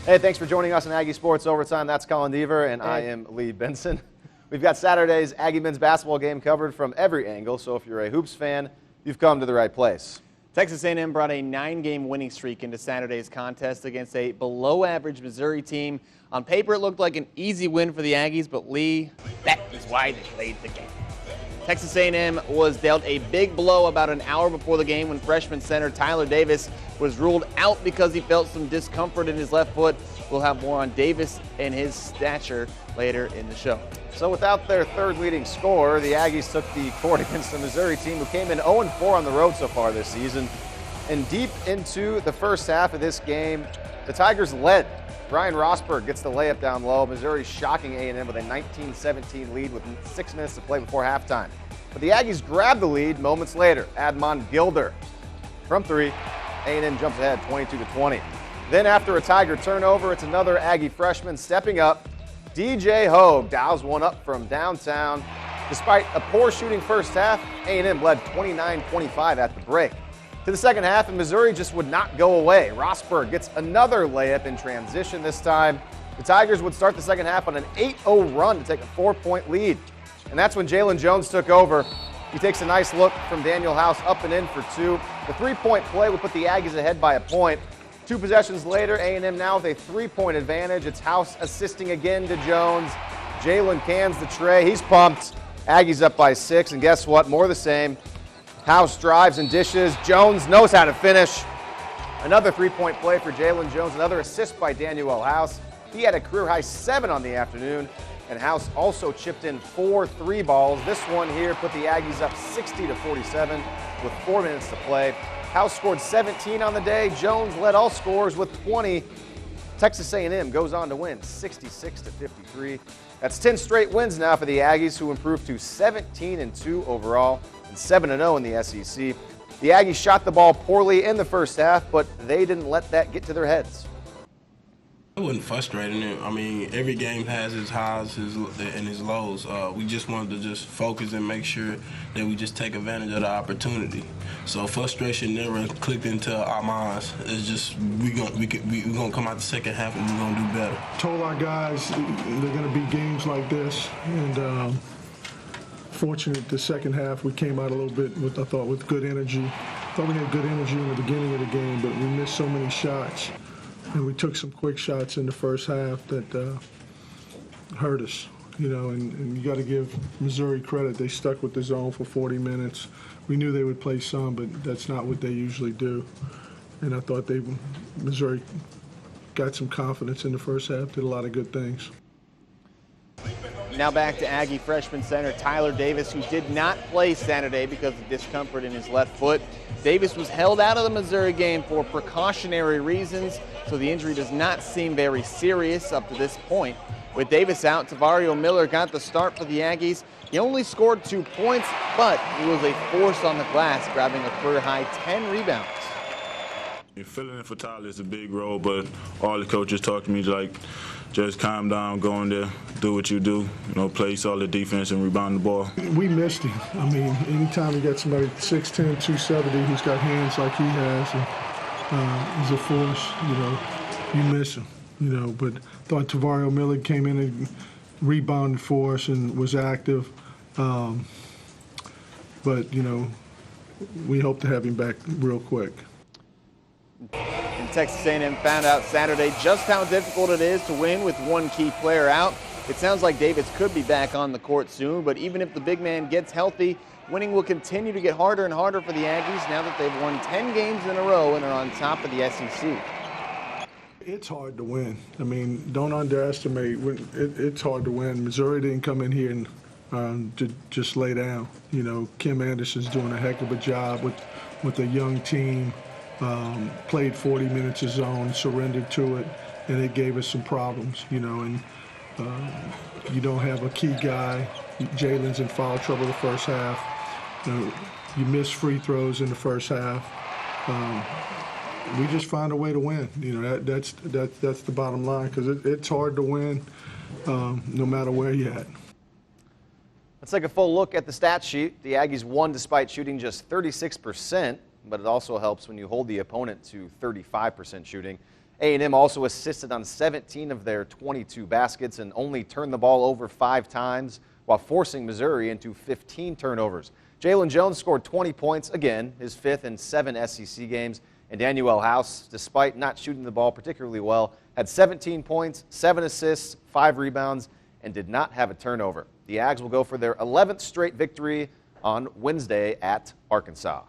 Hey, thanks for joining us in Aggie Sports Overtime. That's Colin Deaver, and I am Lee Benson. We've got Saturday's Aggie men's basketball game covered from every angle, so if you're a hoops fan, you've come to the right place. Texas A&M brought a 9-game winning streak into Saturday's contest against a below-average Missouri team. On paper, it looked like an easy win for the Aggies, but Lee, that is why they played the game. Texas A&M was dealt a big blow about an hour before the game when freshman center Tyler Davis was ruled out because he felt some discomfort in his left foot. We'll have more on Davis and his stature later in the show. So without their third leading scorer, the Aggies took the court against the Missouri team who came in 0-4 on the road so far this season. And deep into the first half of this game, the Tigers led. Brian Rosberg gets the layup down low. Missouri shocking A&M with a 19-17 lead with 6 minutes to play before halftime. But the Aggies grabbed the lead moments later. Admon Gilder from 3. A&M jumps ahead 22-20. Then after a Tiger turnover, it's another Aggie freshman stepping up. DJ Hogue dials one up from downtown. Despite a poor shooting first half, A&M led 29-25 at the break. To the second half, and Missouri just would not go away. Rosberg gets another layup in transition this time. The Tigers would start the second half on an 8-0 run to take a 4-point lead. And that's when Jalen Jones took over. He takes a nice look from Daniel House up and in for 2. The 3-point play would put the Aggies ahead by a point. 2 possessions later, A&M now with a 3-point advantage. It's House assisting again to Jones. Jalen cans the tray. He's pumped. Aggies up by 6, and guess what? More of the same. House drives and dishes. Jones knows how to finish. Another 3-point play for Jalen Jones. Another assist by Daniel House. He had a career-high 7 on the afternoon, and House also chipped in 4 3-balls. This one here put the Aggies up 60-47 with 4 minutes to play. House scored 17 on the day. Jones led all scorers with 20. Texas A&M goes on to win 66-53. That's 10 straight wins now for the Aggies, who improved to 17-2 overall and 7-0 in the SEC. The Aggies shot the ball poorly in the first half, but they didn't let that get to their heads. It wasn't frustrating. I mean, every game has its highs and its lows. We just wanted to just focus and make sure that we just take advantage of the opportunity. So frustration never clicked into our minds. It's just we're gonna come out the second half and we're gonna do better. Told our guys they're gonna be games like this, and fortunate the second half we came out a little bit with, I thought, with good energy. Thought we had good energy in the beginning of the game, but we missed so many shots. And we took some quick shots in the first half that hurt us, you know, and you got to give Missouri credit. They stuck with the zone for 40 minutes. We knew they would play some, but that's not what they usually do. And I thought Missouri got some confidence in the first half, did a lot of good things. Now back to Aggie freshman center Tyler Davis, who did not play Saturday because of discomfort in his left foot. Davis was held out of the Missouri game for precautionary reasons, so the injury does not seem very serious up to this point. With Davis out, Tavario Miller got the start for the Aggies. He only scored 2 points, but he was a force on the glass, grabbing a career-high 10 rebounds. Filling in for Tyler is a big role, but all the coaches talk to me like, just calm down, go in there, do what you do, you know, play solid defense and rebound the ball. We missed him. I mean, anytime you got somebody 6'10", 270 who's got hands like he has, and he's a force, you know, you miss him, you know. But thought Tavario Miller came in and rebounded for us and was active. But, you know, we hope to have him back real quick. And Texas A&M found out Saturday just how difficult it is to win with one key player out. It sounds like Davis could be back on the court soon, but even if the big man gets healthy, winning will continue to get harder and harder for the Aggies now that they've won 10 games in a row and are on top of the SEC. It's hard to win. I mean, don't underestimate. It's hard to win. Missouri didn't come in here and to just lay down. You know, Kim Anderson's doing a heck of a job with a young team. Played 40 minutes of zone, surrendered to it, and it gave us some problems, you know, and you don't have a key guy. Jalen's in foul trouble the first half. You miss free throws in the first half. We just find a way to win. You know, that's the bottom line, because it's hard to win no matter where you're at. Let's take a full look at the stat sheet. The Aggies won despite shooting just 36%. But it also helps when you hold the opponent to 35% shooting. A&M also assisted on 17 of their 22 baskets and only turned the ball over 5 times while forcing Missouri into 15 turnovers. Jalen Jones scored 20 points, again, his 5th in 7 SEC games. And Daniel House, despite not shooting the ball particularly well, had 17 points, 7 assists, 5 rebounds, and did not have a turnover. The Aggies will go for their 11th straight victory on Wednesday at Arkansas.